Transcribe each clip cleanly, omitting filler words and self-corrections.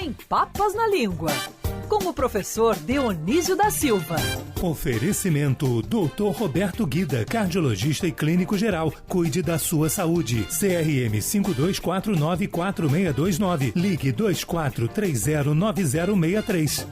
Sem Papas na Língua, com o professor Dionísio da Silva. Oferecimento Dr. Roberto Guida, cardiologista e clínico geral. Cuide da sua saúde. CRM 52494629. Ligue 24309063.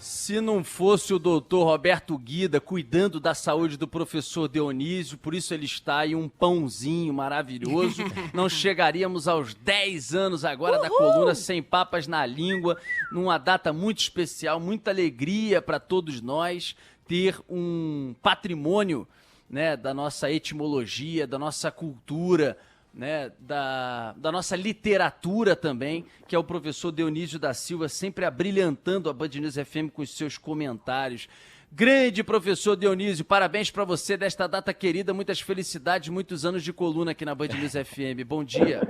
Se não fosse o doutor Roberto Guida cuidando da saúde do professor Dionísio, por isso ele está aí um pãozinho maravilhoso, não chegaríamos aos 10 anos agora da coluna Sem Papas na Língua, numa data muito especial, muita alegria para todos nós ter um patrimônio, né, da nossa etimologia, da nossa cultura, né, da nossa literatura também, que é o professor Dionísio da Silva, sempre abrilhantando a Band News FM com os seus comentários. Grande professor Dionísio, parabéns para você desta data querida, muitas felicidades, muitos anos de coluna aqui na Band News FM. Bom dia.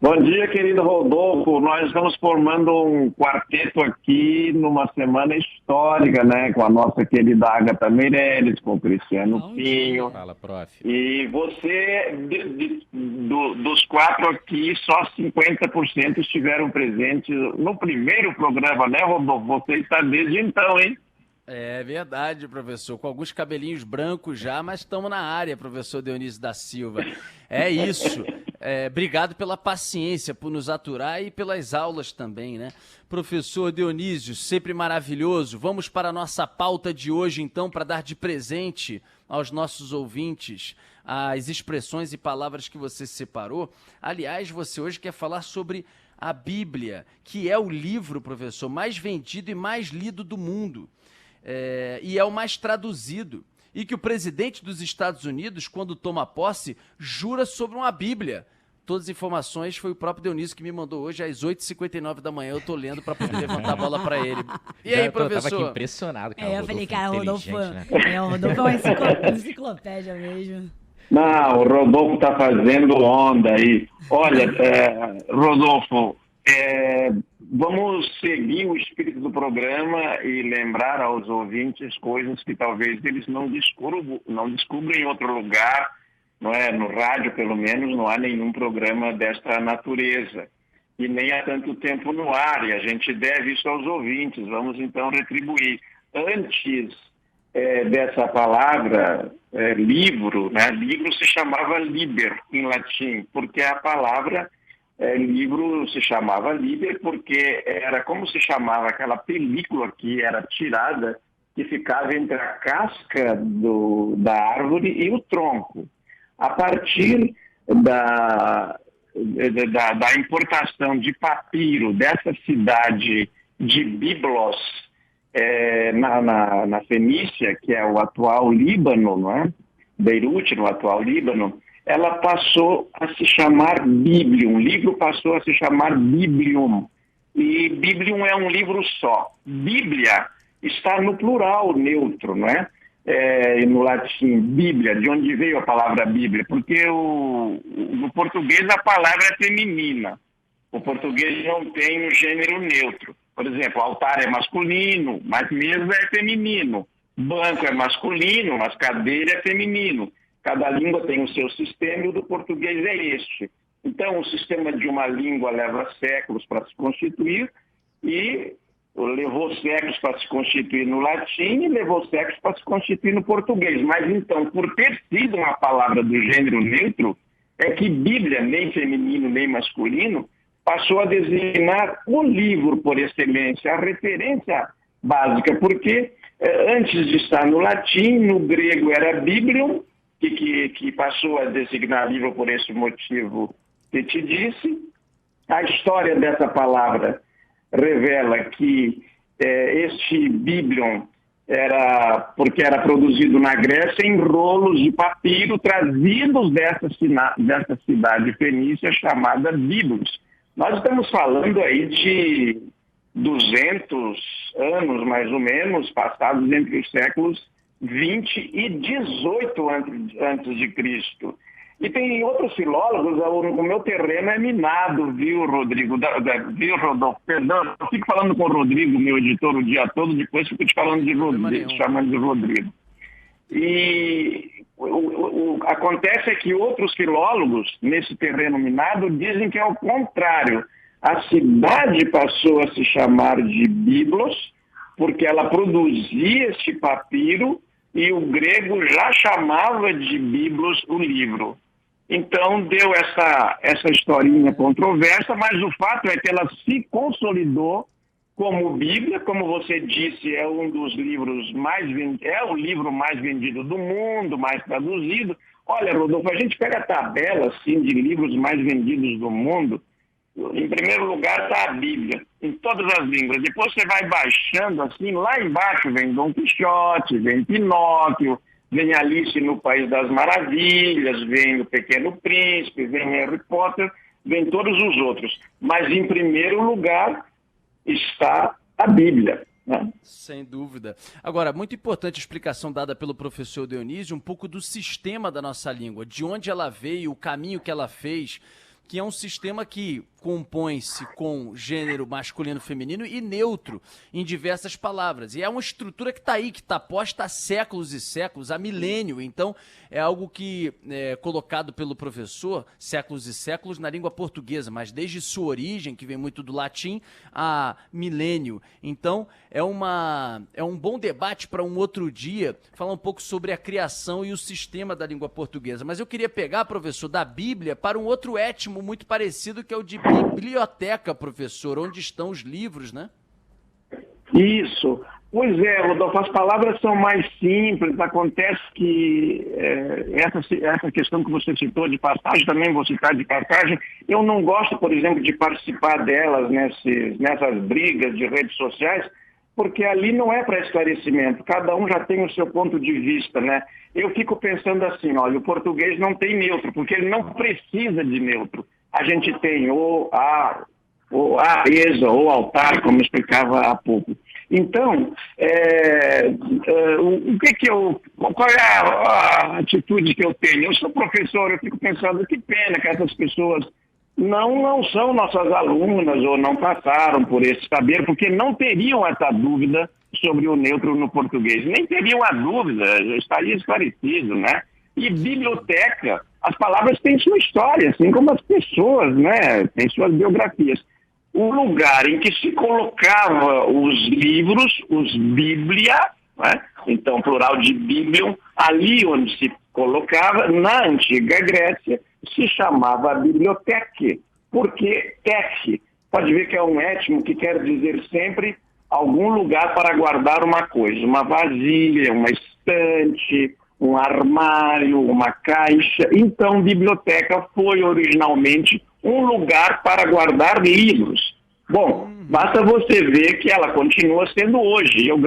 Bom dia, querido Rodolfo. Nós estamos formando um quarteto aqui numa semana histórica, né? Com a nossa querida Agatha Meirelles, com o Cristiano Pinho. Fala, prof. E você, dos quatro aqui, só 50% estiveram presentes no primeiro programa, né, Rodolfo? Você está desde então, hein? É verdade, professor. Com alguns cabelinhos brancos já, mas estamos na área, professor Dionísio da Silva. É isso. Obrigado pela paciência, por nos aturar e pelas aulas também, né? Professor Dionísio, sempre maravilhoso. Vamos para a nossa pauta de hoje, então, para dar de presente aos nossos ouvintes as expressões e palavras que você separou. Aliás, você hoje quer falar sobre a Bíblia, que é o livro, professor, mais vendido e mais lido do mundo. E é o mais traduzido. E que o presidente dos Estados Unidos, quando toma posse, jura sobre uma Bíblia. Todas as informações foi o próprio Dionísio que me mandou hoje às 8h59 da manhã. Eu tô lendo para poder levantar a bola para ele. E aí, professor? Eu tava aqui impressionado, cara. Eu falei, cara, o Rodolfo, né? O Rodolfo é uma enciclopédia mesmo. Não, o Rodolfo está fazendo onda aí. Olha, Rodolfo, vamos seguir o espírito do programa e lembrar aos ouvintes coisas que talvez eles não descubram em outro lugar, não é? No rádio, pelo menos, não há nenhum programa desta natureza. E nem há tanto tempo no ar, e a gente deve isso aos ouvintes. Vamos, então, retribuir. Antes dessa palavra, livro, né? Livro se chamava liber, em latim, porque a palavra... livro se chamava liber porque era como se chamava aquela película que era tirada, que ficava entre a casca da árvore e o tronco. A partir da importação de papiro dessa cidade de Biblos, na Fenícia, que é o atual Líbano, não é? Beirute, no atual Líbano, ela passou a se chamar Biblium. O livro passou a se chamar Biblium. E Biblium é um livro só. Bíblia está no plural neutro, não é? No latim, Bíblia, de onde veio a palavra Bíblia? Porque no português a palavra é feminina. O português não tem um gênero neutro. Por exemplo, altar é masculino, mas mesa é feminino. Banco é masculino, mas cadeira é feminino. Cada língua tem o seu sistema e o do português é este. Então, o sistema de uma língua leva séculos para se constituir e levou séculos para se constituir no latim e levou séculos para se constituir no português. Mas, então, por ter sido uma palavra do gênero neutro, é que Bíblia, nem feminino nem masculino, passou a designar o livro por excelência, a referência básica, porque antes de estar no latim, no grego era Biblium, que passou a designar livro por esse motivo que te disse. A história dessa palavra revela que este Biblium porque era produzido na Grécia em rolos de papiro trazidos dessa cidade fenícia chamada Biblos. Nós estamos falando aí de 200 anos, mais ou menos, passados entre os séculos 20 e 18 antes de Cristo. E tem outros filólogos, o meu terreno é minado, viu, Rodrigo? Viu, Rodolfo? Perdão, eu fico falando com o Rodrigo, meu editor, o dia todo, depois fico te falando de Rodrigo, chamando de Rodrigo. E acontece que outros filólogos, nesse terreno minado, dizem que é o contrário. A cidade passou a se chamar de Biblos, porque ela produzia este papiro e o grego já chamava de Biblos o livro. Então deu essa historinha controversa, mas o fato é que ela se consolidou como Bíblia, como você disse, é um dos livros é o livro mais vendido do mundo, mais traduzido. Olha, Rodolfo, a gente pega a tabela assim, de livros mais vendidos do mundo. Em primeiro lugar está a Bíblia, em todas as línguas. Depois você vai baixando assim, lá embaixo vem Dom Quixote, vem Pinóquio, vem Alice no País das Maravilhas, vem o Pequeno Príncipe, vem Harry Potter, vem todos os outros. Mas em primeiro lugar está a Bíblia, né? Sem dúvida. Agora, muito importante a explicação dada pelo professor Dionísio, um pouco do sistema da nossa língua, de onde ela veio, o caminho que ela fez, que é um sistema que compõe-se com gênero masculino, feminino e neutro em diversas palavras. E é uma estrutura que está aí, que está posta há séculos e séculos, há milênio. Então, é algo que é colocado pelo professor, séculos e séculos, na língua portuguesa, mas desde sua origem, que vem muito do latim, a milênio. Então, é um bom debate para um outro dia, falar um pouco sobre a criação e o sistema da língua portuguesa. Mas eu queria pegar, professor, da Bíblia para um outro étimo muito parecido, que é o de biblioteca, professor, onde estão os livros, né? Isso. Pois é, Rodolfo, as palavras são mais simples. Acontece que essa questão que você citou de passagem, também vou citar de passagem, eu não gosto, por exemplo, de participar delas nessas brigas de redes sociais, porque ali não é para esclarecimento, cada um já tem o seu ponto de vista, né? Eu fico pensando assim, olha, o português não tem neutro, porque ele não precisa de neutro. A gente tem o o altar, como explicava há pouco. Então, qual é a atitude que eu tenho? Eu sou professor, eu fico pensando, que pena que essas pessoas não são nossas alunas ou não passaram por esse saber, porque não teriam essa dúvida sobre o neutro no português. Nem teriam a dúvida, já estaria esclarecido, né? E biblioteca, as palavras têm sua história, assim como as pessoas, né? Têm suas biografias. O lugar em que se colocava os livros, os bíblia, né? Então plural de biblium, ali onde se colocava, na antiga Grécia, se chamava biblioteca, porque tec, pode ver que é um étimo que quer dizer sempre algum lugar para guardar uma coisa, uma vasilha, uma estante, um armário, uma caixa. Então, biblioteca foi originalmente um lugar para guardar livros. Bom, basta você ver que ela continua sendo hoje. Eu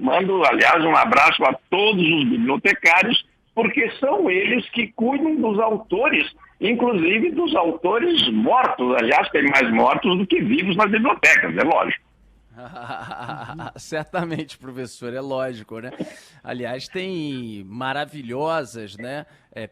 mando, aliás, um abraço a todos os bibliotecários, porque são eles que cuidam dos autores, inclusive dos autores mortos. Aliás, tem mais mortos do que vivos nas bibliotecas, é lógico. Certamente, professor, é lógico, né? Aliás, tem maravilhosas, né,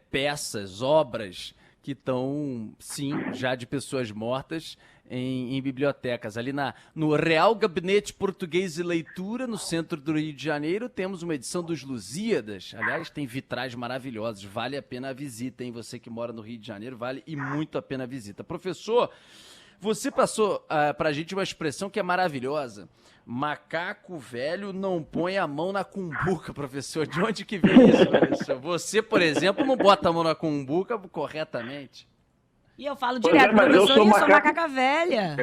peças, obras que estão, sim, já de pessoas mortas em bibliotecas. Ali no Real Gabinete Português de Leitura, no centro do Rio de Janeiro, temos uma edição dos Lusíadas. Aliás, tem vitrais maravilhosos, vale a pena a visita, hein? Você que mora no Rio de Janeiro, vale e muito a pena a visita. Professor, você passou para a gente uma expressão que é maravilhosa. Macaco velho não põe a mão na cumbuca, professor. De onde que vem isso, professor? Você, por exemplo, não bota a mão na cumbuca corretamente. E eu falo direto, professor, eu sou macaca velha.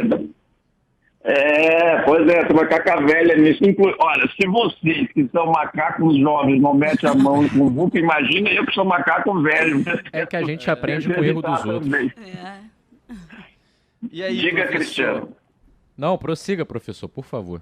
Pois é, sou macaca velha nisso. Olha, se vocês que são macacos jovens não metem a mão no cumbuca, imagina eu que sou macaco velho. É que a gente aprende com o erro dos outros. E aí, diga, professor? Cristiano. Não, prossiga, professor, por favor.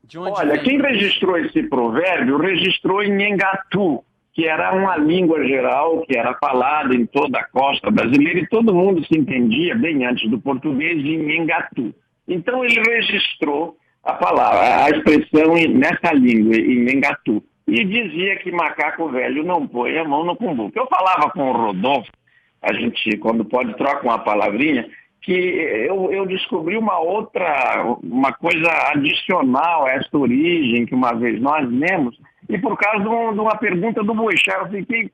De onde Olha, quem registrou esse provérbio registrou em Nhengatu, que era uma língua geral que era falada em toda a costa brasileira e todo mundo se entendia bem antes do português em Nhengatu. Então ele registrou a palavra, a expressão nessa língua, em Nhengatu, e dizia que macaco velho não põe a mão no cumbuca. Eu falava com o Rodolfo, a gente, quando pode, troca uma palavrinha, que eu descobri uma coisa adicional a esta origem que uma vez nós lemos, e por causa de uma pergunta do Boixá, eu fiquei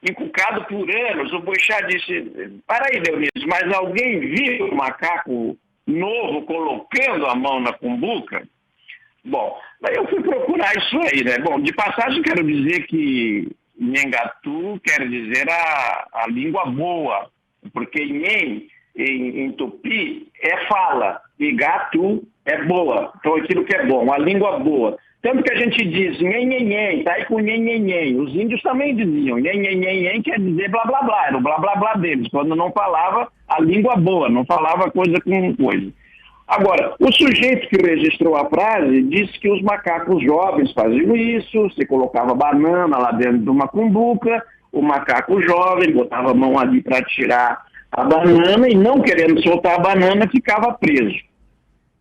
encucado por anos. O Boechat disse, para aí, Dionísio, mas alguém viu o macaco novo colocando a mão na cumbuca? Bom, daí eu fui procurar isso aí, né? Bom, de passagem quero dizer que Nhengatu quer dizer a língua boa, porque Nhen, em tupi, é fala, e Gatu é boa, então aquilo que é bom, a língua boa. Tanto que a gente diz nhen, tá aí com nhen. Os índios também diziam nhen, quer dizer blá blá blá, era o blá blá blá deles, quando não falava a língua boa, não falava coisa com coisa. Agora, o sujeito que registrou a frase disse que os macacos jovens faziam isso, se colocava banana lá dentro de uma cumbuca, o macaco jovem botava a mão ali para tirar a banana e não querendo soltar a banana ficava preso.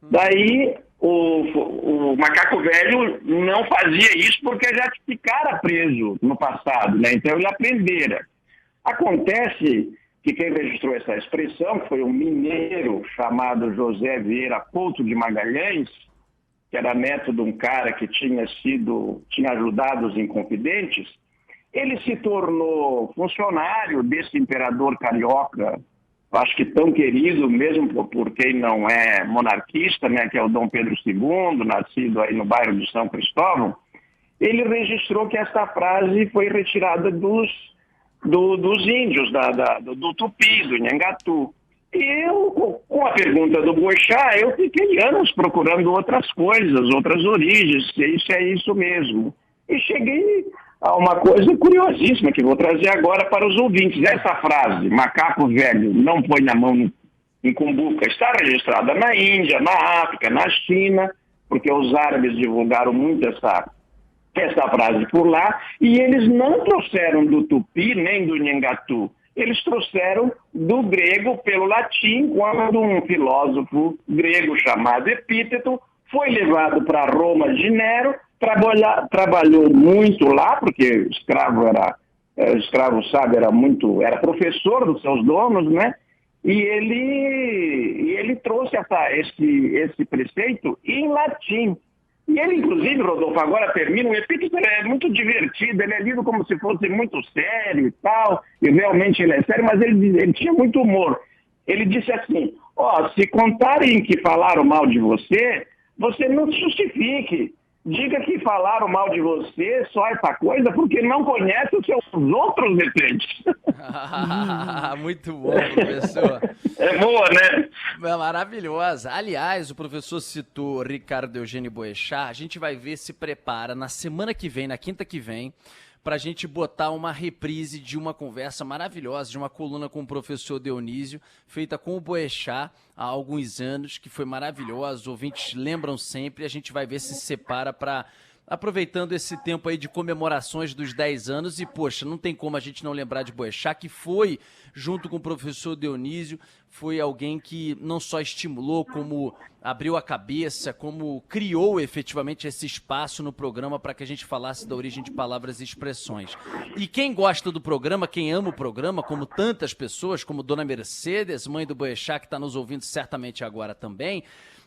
Daí o macaco velho não fazia isso porque já ficara preso no passado, né? Então ele aprendera. Acontece que quem registrou essa expressão, que foi um mineiro chamado José Vieira Couto de Magalhães, que era neto de um cara que tinha ajudado os Inconfidentes, ele se tornou funcionário desse imperador carioca, acho que tão querido mesmo por quem não é monarquista, né, que é o Dom Pedro II, nascido aí no bairro de São Cristóvão. Ele registrou que essa frase foi retirada dos índios, do tupi, do Nhengatu. E eu, com a pergunta do Boechat, eu fiquei anos procurando outras coisas, outras origens, se é isso mesmo. E cheguei a uma coisa curiosíssima que vou trazer agora para os ouvintes. Essa frase, macaco velho não põe na mão em cumbuca, está registrada na Índia, na África, na China, porque os árabes divulgaram muito essa frase por lá, e eles não trouxeram do tupi nem do Nhengatu, eles trouxeram do grego pelo latim, quando um filósofo grego chamado Epíteto foi levado para Roma de Nero, trabalhou muito lá, porque escravo era professor dos seus donos, né? E ele trouxe esse preceito em latim. E ele, inclusive, Rodolfo, agora termina, o Epíteto é muito divertido, ele é lido como se fosse muito sério e tal, e realmente ele é sério, mas ele tinha muito humor. Ele disse assim, se contarem que falaram mal de você, você não se justifique. Diga que falaram mal de você, só essa coisa, porque não conhece os seus outros defeitos. Muito bom, professor. É boa, né? É maravilhosa. Aliás, o professor citou Ricardo Eugênio Boechat. A gente vai ver se prepara na semana que vem, na quinta que vem, para a gente botar uma reprise de uma conversa maravilhosa, de uma coluna com o professor Dionísio, feita com o Boechat há alguns anos, que foi maravilhosa. Os ouvintes lembram sempre, a gente vai ver se separa para... Aproveitando esse tempo aí de comemorações dos 10 anos, e poxa, não tem como a gente não lembrar de Boechat, que foi, junto com o professor Dionísio, foi alguém que não só estimulou, como abriu a cabeça, como criou efetivamente esse espaço no programa para que a gente falasse da origem de palavras e expressões. E quem gosta do programa, quem ama o programa, como tantas pessoas, como Dona Mercedes, mãe do Boechat, que está nos ouvindo certamente agora também,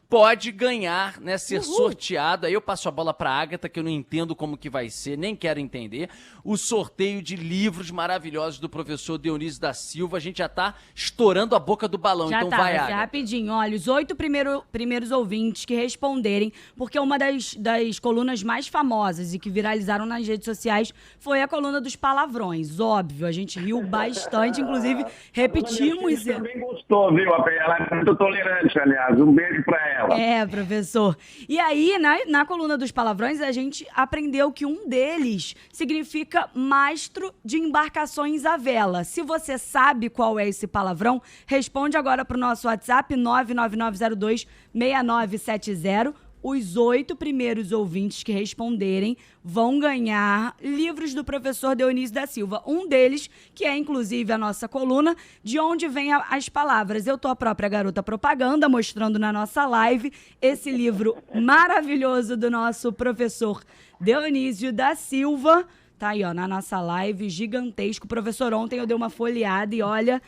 pode ganhar, né, ser sorteado. Aí eu passo a bola para a Agatha, que eu não entendo como que vai ser, nem quero entender, o sorteio de livros maravilhosos do professor Dionísio da Silva. A gente já está estourando a boca do balão, já então tá, vai, Agatha. Agatha. Rapidinho, olha, os 8 primeiros ouvintes que responderem, porque uma das colunas mais famosas e que viralizaram nas redes sociais foi a coluna dos palavrões. Óbvio, a gente riu bastante, inclusive repetimos. Ela também gostou, viu? Ela é muito tolerante, aliás. Um beijo para ela. É, professor. E aí, na coluna dos palavrões, a gente aprendeu que um deles significa mastro de embarcações à vela. Se você sabe qual é esse palavrão, responde agora para o nosso WhatsApp 999026970. Os 8 primeiros ouvintes que responderem vão ganhar livros do professor Dionísio da Silva. Um deles, que é inclusive a nossa coluna, de onde vêm as palavras. Eu tô a própria garota propaganda, mostrando na nossa live esse livro maravilhoso do nosso professor Dionísio da Silva. Tá aí, ó, na nossa live, gigantesco. Professor, ontem eu dei uma folheada e olha...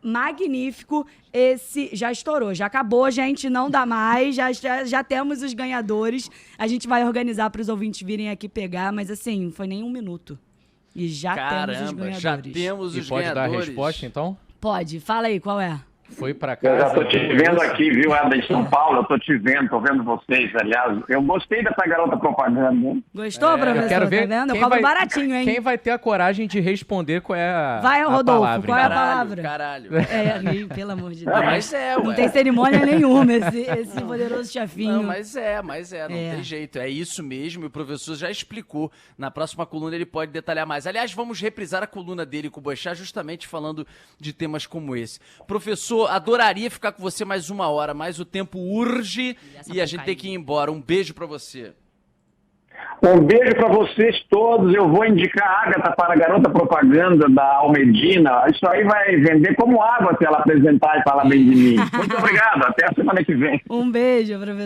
magnífico, esse já estourou, já acabou, gente, não dá mais, já temos os ganhadores, a gente vai organizar para os ouvintes virem aqui pegar, mas assim, não foi nem um minuto. E já temos os ganhadores. Já temos os E pode dar a ganhadores. resposta, então? Pode, fala aí, qual é? Foi pra Eu casa. já estou te vendo aqui, viu, Ada, em São Paulo, eu estou te vendo, estou vendo vocês, aliás. Eu gostei dessa garota propaganda, hein? Gostou, professor? Eu quero ver tá vendo? Eu quem cobro vai- baratinho, hein? Quem vai ter a coragem de responder qual é a, Vai, a Rodolfo, palavra? qual é a então? palavra? Caralho. Pelo amor de Não, Deus. mas é, Não ué. tem cerimônia nenhuma esse poderoso chefinho. Não, mas é, não É. tem jeito. É isso mesmo, e o professor já explicou. Na próxima coluna ele pode detalhar mais. Aliás, vamos reprisar a coluna dele com o Boechat, justamente falando de temas como esse. Professor, adoraria ficar com você mais uma hora, mas o tempo urge e a gente tem que ir embora. Um beijo pra você. Um beijo para vocês todos. Eu vou indicar a Agatha para a garota propaganda da Almedina. Isso aí vai vender como água se ela apresentar e falar bem de mim. Muito obrigado. Até a semana que vem. Um beijo, professor.